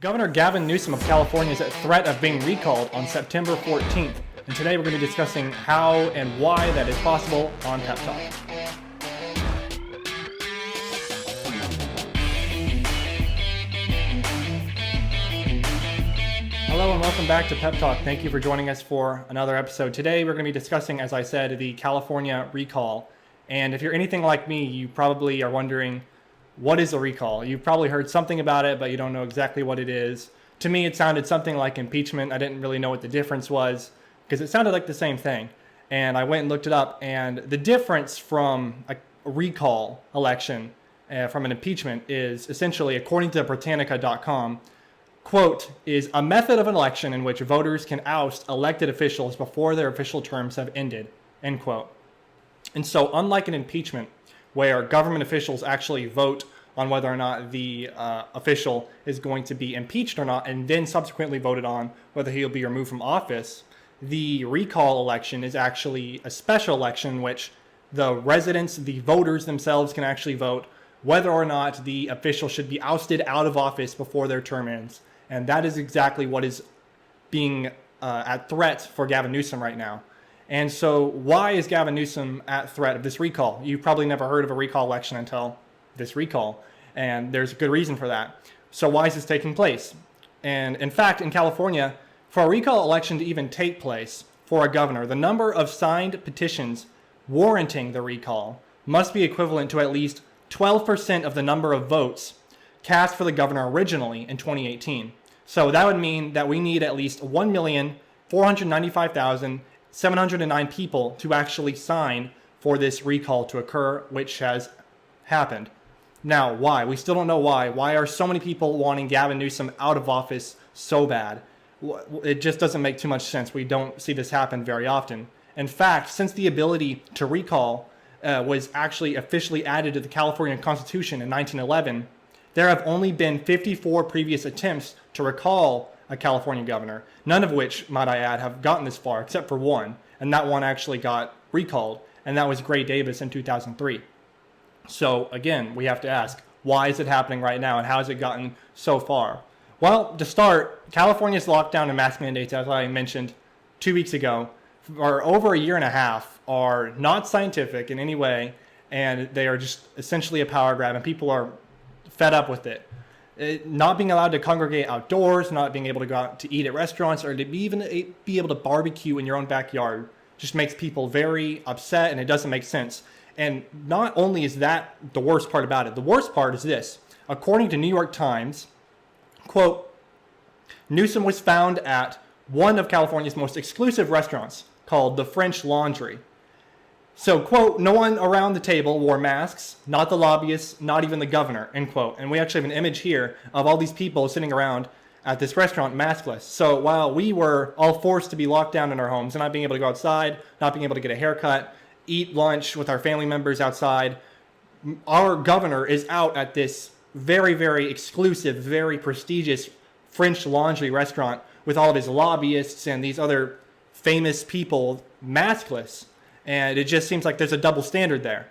Governor Gavin Newsom of California is at threat of being recalled on September 14th, and today we're going to be discussing how and why that is possible on Pep Talk. Hello and welcome back to Pep Talk. Thank you for joining us for another episode. Today we're going to be discussing, as I said, the California recall. And if you're anything like me, you probably are wondering, what is a recall? You've probably heard something about it, but you don't know exactly what it is. To me, it sounded something like impeachment. I didn't really know what the difference was because it sounded like the same thing. And I went and looked it up. And the difference from a recall election from an impeachment is essentially, according to Britannica.com, quote, is a method of an election in which voters can oust elected officials before their official terms have ended, end quote. And so unlike an impeachment, where government officials actually vote on whether or not the official is going to be impeached or not, and then subsequently voted on whether he'll be removed from office, the recall election is actually a special election in which the residents, the voters themselves, can actually vote whether or not the official should be ousted out of office before their term ends. And that is exactly what is being at threat for Gavin Newsom right now. And so why is Gavin Newsom at threat of this recall? You've probably never heard of a recall election until this recall, and there's a good reason for that. So why is this taking place? And in fact, in California, for a recall election to even take place for a governor, the number of signed petitions warranting the recall must be equivalent to at least 12% of the number of votes cast for the governor originally in 2018. So that would mean that we need at least 1,495,709 people to actually sign for this recall to occur, which has happened. Now, why? We still don't know why. Why are so many people wanting Gavin Newsom out of office so bad? It just doesn't make too much sense. We don't see this happen very often. In fact, since the ability to recall was actually officially added to the California Constitution in 1911, there have only been 54 previous attempts to recall a California governor, none of which, might I add, have gotten this far, except for one, and that one actually got recalled, and that was Gray Davis in 2003. So again, we have to ask, why is it happening right now, and how has it gotten so far? Well, to start, California's lockdown and mask mandates, as I mentioned 2 weeks ago, for over a year and a half, are not scientific in any way, and they are just essentially a power grab, and people are fed up with it. Not being allowed to congregate outdoors, not being able to go out to eat at restaurants, or to even be able to barbecue in your own backyard just makes people very upset, and it doesn't make sense. And not only is that the worst part about it, the worst part is this. According to New York Times, quote, Newsom was found at one of California's most exclusive restaurants called the French Laundry. So, quote, no one around the table wore masks, not the lobbyists, not even the governor, end quote. And we actually have an image here of all these people sitting around at this restaurant maskless. So while we were all forced to be locked down in our homes and not being able to go outside, not being able to get a haircut, eat lunch with our family members outside, our governor is out at this very, very exclusive, very prestigious French Laundry restaurant with all of his lobbyists and these other famous people maskless. And it just seems like there's a double standard there.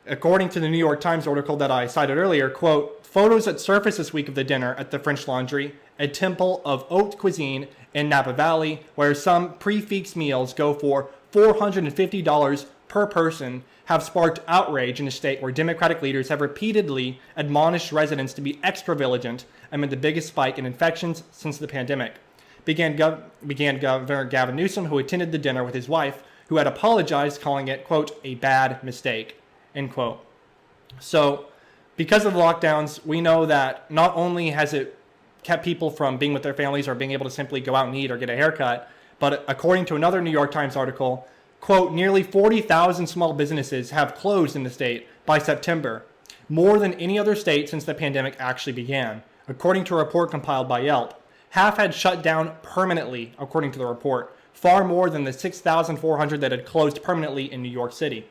According to the New York Times article that I cited earlier, quote, photos that surfaced this week of the dinner at the French Laundry, a temple of haute cuisine in Napa Valley, where some prix-fixe meals go for $450 per person, have sparked outrage in a state where Democratic leaders have repeatedly admonished residents to be extra vigilant amid the biggest spike in infections since the pandemic. Began Governor Gavin Newsom, who attended the dinner with his wife, who had apologized, calling it, quote, a bad mistake, end quote. So because of the lockdowns, we know that not only has it kept people from being with their families or being able to simply go out and eat or get a haircut, but according to another New York Times article, quote, nearly 40,000 small businesses have closed in the state by September, more than any other state since the pandemic actually began. According to a report compiled by Yelp, half had shut down permanently, according to the report, far more than the 6,400 that had closed permanently in New York City,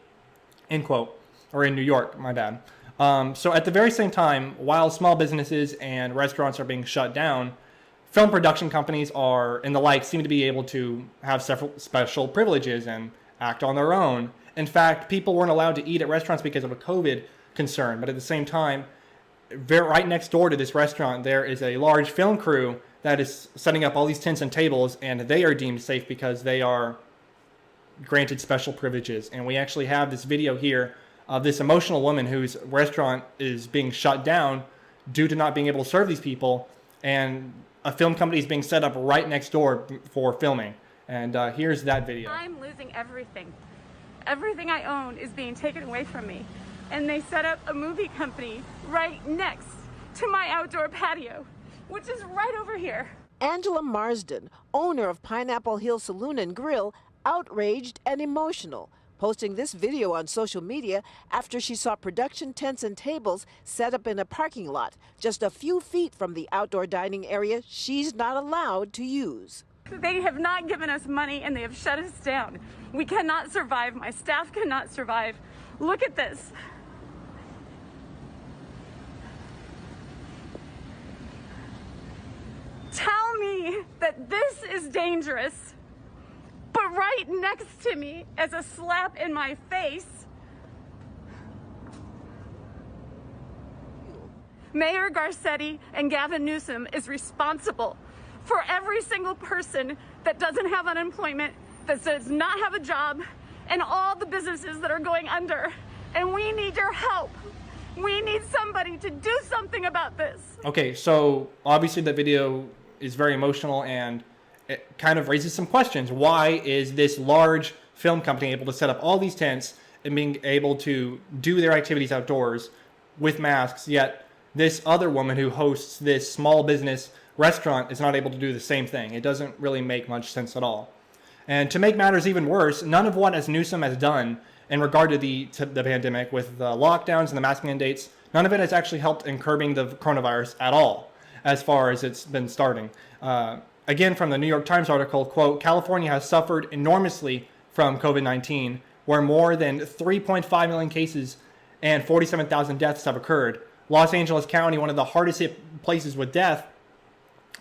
end quote, or in New York, my bad. So at the very same time, while small businesses and restaurants are being shut down, film production companies and the like seem to be able to have several special privileges and act on their own. In fact, people weren't allowed to eat at restaurants because of a COVID concern, but at the same time, right next door to this restaurant, there is a large film crew that is setting up all these tents and tables, and they are deemed safe because they are granted special privileges. And we actually have this video here of this emotional woman whose restaurant is being shut down due to not being able to serve these people, and a film company is being set up right next door for filming. And here's that video. I'm losing everything. Everything I own is being taken away from me. And they set up a movie company right next to my outdoor patio, which is right over here. Angela Marsden, owner of Pineapple Hill Saloon and Grill, outraged and emotional, posting this video on social media after she saw production tents and tables set up in a parking lot just a few feet from the outdoor dining area she's not allowed to use. They have not given us money and they have shut us down. We cannot survive. My staff cannot survive. Look at this. Tell me that this is dangerous, but right next to me as a slap in my face, Mayor Garcetti and Gavin Newsom is responsible for every single person that doesn't have unemployment, that does not have a job, and all the businesses that are going under. And we need your help. We need somebody to do something about this. Okay, so obviously the video is very emotional and it kind of raises some questions. Why is this large film company able to set up all these tents and being able to do their activities outdoors with masks, yet this other woman who hosts this small business restaurant is not able to do the same thing? It doesn't really make much sense at all. And to make matters even worse, none of what Newsom has done in regard to the pandemic with the lockdowns and the mask mandates, none of it has actually helped in curbing the coronavirus at all, as far as it's been starting. Again, from the New York Times article, quote, California has suffered enormously from COVID-19, where more than 3.5 million cases and 47,000 deaths have occurred. Los Angeles County, one of the hardest hit places with death,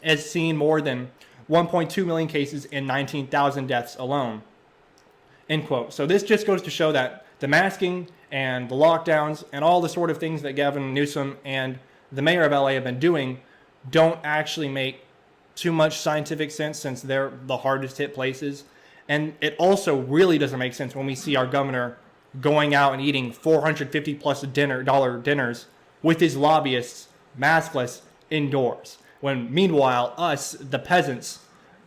has seen more than 1.2 million cases and 19,000 deaths alone. End quote. So this just goes to show that the masking and the lockdowns and all the sort of things that Gavin Newsom and the mayor of LA have been doing don't actually make too much scientific sense, since they're the hardest hit places. And it also really doesn't make sense when we see our governor going out and eating $450+ dinners with his lobbyists maskless indoors, when meanwhile us, the peasants,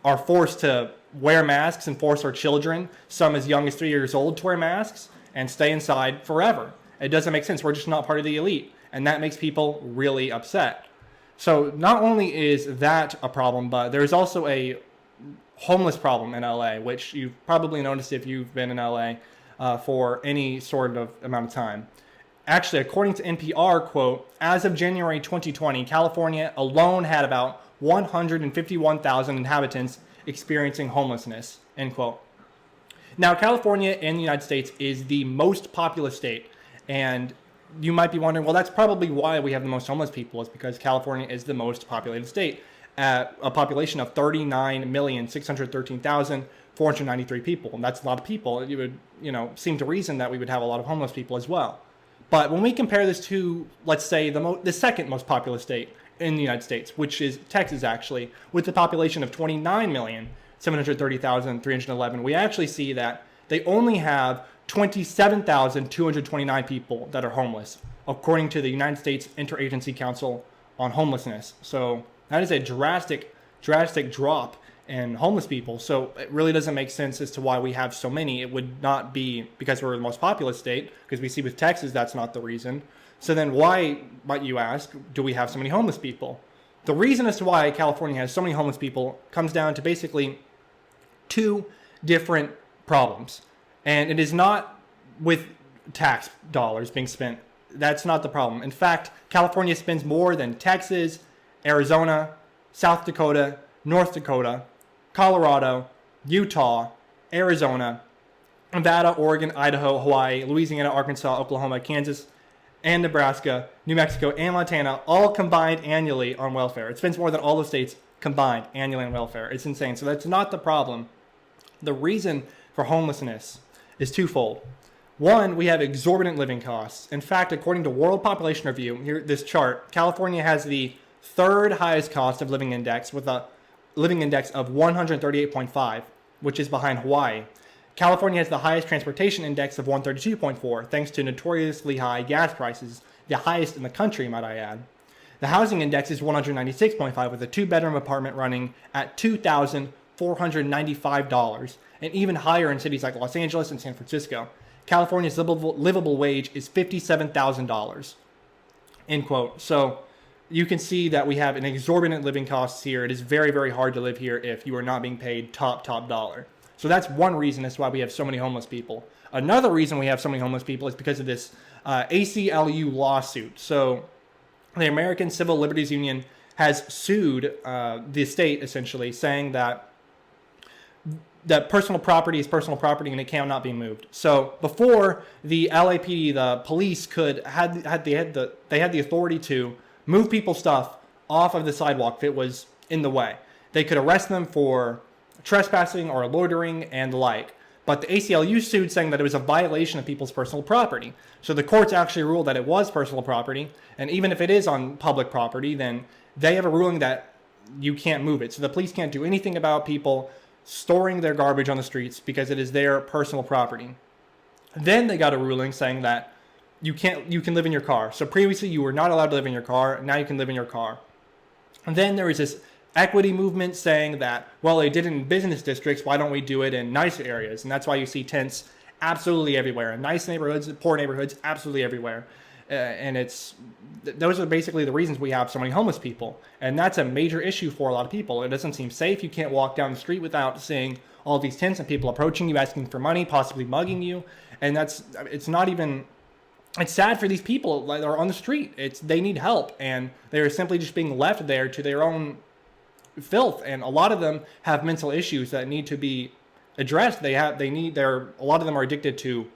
are forced to wear masks and force our children, some as young as 3 years old, to wear masks and stay inside forever. It doesn't make sense. We're just not part of the elite, and that makes people really upset. So not only is that a problem, but there's also a homeless problem in LA, which you've probably noticed if you've been in LA for any sort of amount of time. Actually, according to NPR, quote, as of January 2020, California alone had about 151,000 inhabitants experiencing homelessness, end quote. Now, California in the United States is the most populous state, and you might be wondering, well, that's probably why we have the most homeless people, is because California is the most populated state at a population of 39,613,493 people. And that's a lot of people. You would, seem to reason that we would have a lot of homeless people as well. But when we compare this to, let's say, the second most populous state in the United States, which is Texas, actually, with a population of 29,730,311, we actually see that they only have 27,229 people that are homeless, according to the United States Interagency Council on Homelessness. So that is a drastic drop in homeless people. So it really doesn't make sense as to why we have so many. It would not be because we're the most populous state, because we see with Texas that's not the reason. So then why, might you ask, do we have so many homeless people? The reason as to why California has so many homeless people comes down to basically two different problems. And it is not with tax dollars being spent. That's not the problem. In fact, California spends more than Texas, Arizona, South Dakota, North Dakota, Colorado, Utah, Arizona, Nevada, Oregon, Idaho, Hawaii, Louisiana, Arkansas, Oklahoma, Kansas, and Nebraska, New Mexico, and Montana, all combined annually on welfare. It spends more than all the states combined annually on welfare. It's insane. So that's not the problem. The reason for homelessness is twofold. One, we have exorbitant living costs. In fact, according to World Population Review, here this chart, California has the third highest cost of living index with a living index of 138.5, which is behind Hawaii. California has the highest transportation index of 132.4, thanks to notoriously high gas prices, the highest in the country, might I add. The housing index is 196.5, with a two-bedroom apartment running at $2,495, and even higher in cities like Los Angeles and San Francisco. California's livable wage is $57,000, end quote. So you can see that we have an exorbitant living costs here. It is very, very hard to live here if you are not being paid top dollar. So that's one reason as to why we have so many homeless people. Another reason we have so many homeless people is because of this ACLU lawsuit. So the American Civil Liberties Union has sued the state, essentially, saying that personal property is personal property and it cannot be moved. So before the LAPD, the police had the authority to move people's stuff off of the sidewalk if it was in the way. They could arrest them for trespassing or loitering and the like. But the ACLU sued, saying that it was a violation of people's personal property. So the courts actually ruled that it was personal property, and even if it is on public property, then they have a ruling that you can't move it. So the police can't do anything about people storing their garbage on the streets because it is their personal property. Then they got a ruling saying that you can live in your car. So previously you were not allowed to live in your car, now you can live in your car. And then there was this equity movement saying that, well, they did it in business districts, why don't we do it in nice areas? And that's why you see tents absolutely everywhere. In nice neighborhoods, poor neighborhoods, absolutely everywhere. And those are basically the reasons we have so many homeless people. And that's a major issue for a lot of people. It doesn't seem safe. You can't walk down the street without seeing all these tents and people approaching you, asking for money, possibly mugging you. And it's sad for these people that are on the street. They need help, and they're simply just being left there to their own filth. And a lot of them have mental issues that need to be addressed. A lot of them are addicted to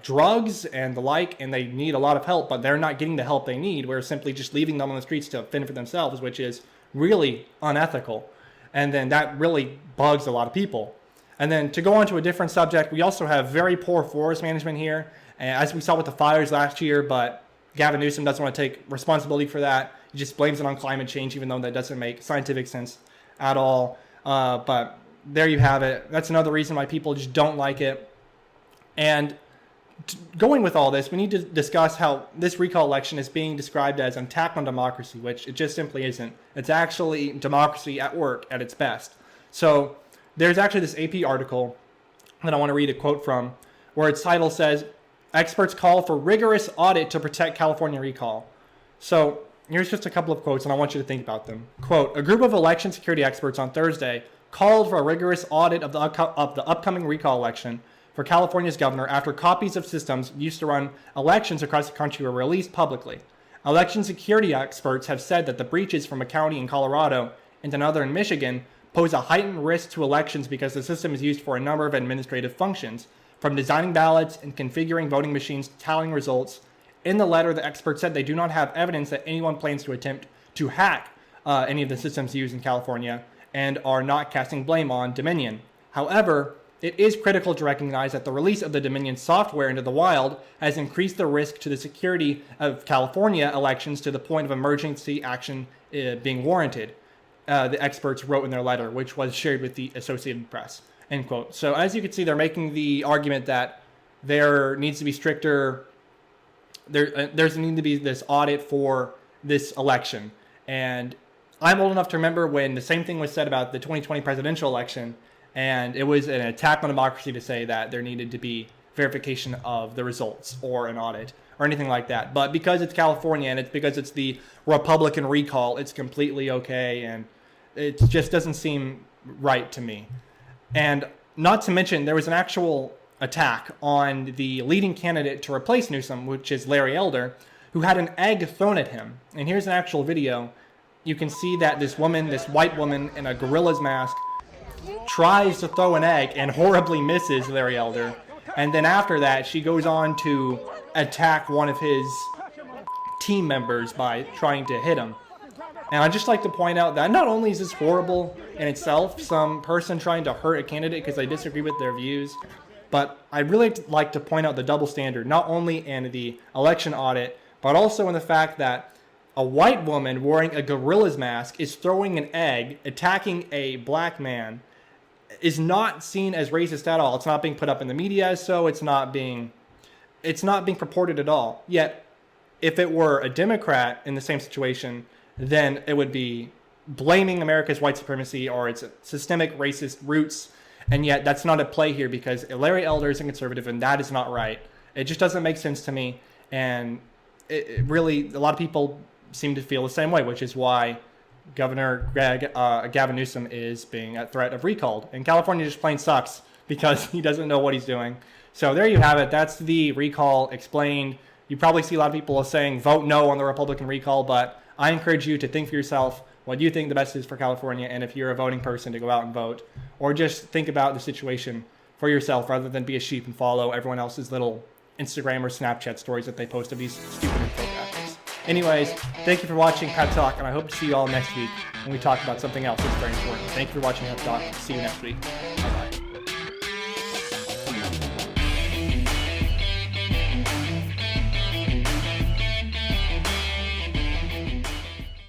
drugs and the like, and they need a lot of help, but they're not getting the help they need. We're simply just leaving them on the streets to fend for themselves, which is really unethical. And then that really bugs a lot of people. And then to go on to a different subject, we also have very poor forest management here, as we saw with the fires last year, but Gavin Newsom doesn't want to take responsibility for that. He just blames it on climate change, even though that doesn't make scientific sense at all. But there you have it. That's another reason why people just don't like it. And going with all this, we need to discuss how this recall election is being described as an attack on democracy, which it just simply isn't. It's actually democracy at work at its best. So there's actually this AP article that I want to read a quote from, where its title says, "Experts call for rigorous audit to protect California recall." So here's just a couple of quotes, and I want you to think about them. Quote, "A group of election security experts on Thursday called for a rigorous audit of the upcoming recall election for California's governor after copies of systems used to run elections across the country were released publicly. Election security experts have said that the breaches from a county in Colorado and another in Michigan pose a heightened risk to elections because the system is used for a number of administrative functions, from designing ballots and configuring voting machines to tallying results. In the letter, the experts said they do not have evidence that anyone plans to attempt to hack any of the systems used in California and are not casting blame on Dominion. However, it is critical to recognize that the release of the Dominion software into the wild has increased the risk to the security of California elections to the point of emergency action being warranted," the experts wrote in their letter, which was shared with the Associated Press. End quote. So as you can see, they're making the argument that there needs to be stricter, there's need to be this audit for this election. And I'm old enough to remember when the same thing was said about the 2020 presidential election, and it was an attack on democracy to say that there needed to be verification of the results or an audit or anything like that. But because it's California and it's because it's the Republican recall, it's completely okay, and it just doesn't seem right to me. And not to mention, there was an actual attack on the leading candidate to replace Newsom, which is Larry Elder, who had an egg thrown at him. And here's an actual video. You can see that this white woman in a gorilla's mask, tries to throw an egg and horribly misses Larry Elder. And then after that, she goes on to attack one of his team members by trying to hit him. And I'd just like to point out that not only is this horrible in itself, some person trying to hurt a candidate because they disagree with their views, But I'd really like to point out the double standard, not only in the election audit, but also in the fact that a white woman wearing a gorilla's mask is throwing an egg, attacking a black man, is not seen as racist at all. It's not being put up in the media as so. It's not being purported at all. Yet, if it were a Democrat in the same situation, then it would be blaming America's white supremacy or its systemic racist roots. And yet that's not at play here because Larry Elder is a conservative, and that is not right. It just doesn't make sense to me. And it really, a lot of people seem to feel the same way, which is why Governor Gavin Newsom is being at threat of recall. And California just plain sucks because he doesn't know what he's doing. So there you have it. That's the recall explained. You probably see a lot of people saying vote no on the Republican recall, but I encourage you to think for yourself what you think the best is for California, and if you're a voting person, to go out and vote, or just think about the situation for yourself rather than be a sheep and follow everyone else's little Instagram or Snapchat stories that they post of these stupid infographics. Anyways, thank you for watching Pep Talk, and I hope to see you all next week when we talk about something else that's very important. Thank you for watching Pep Talk. See you next week. Bye-bye.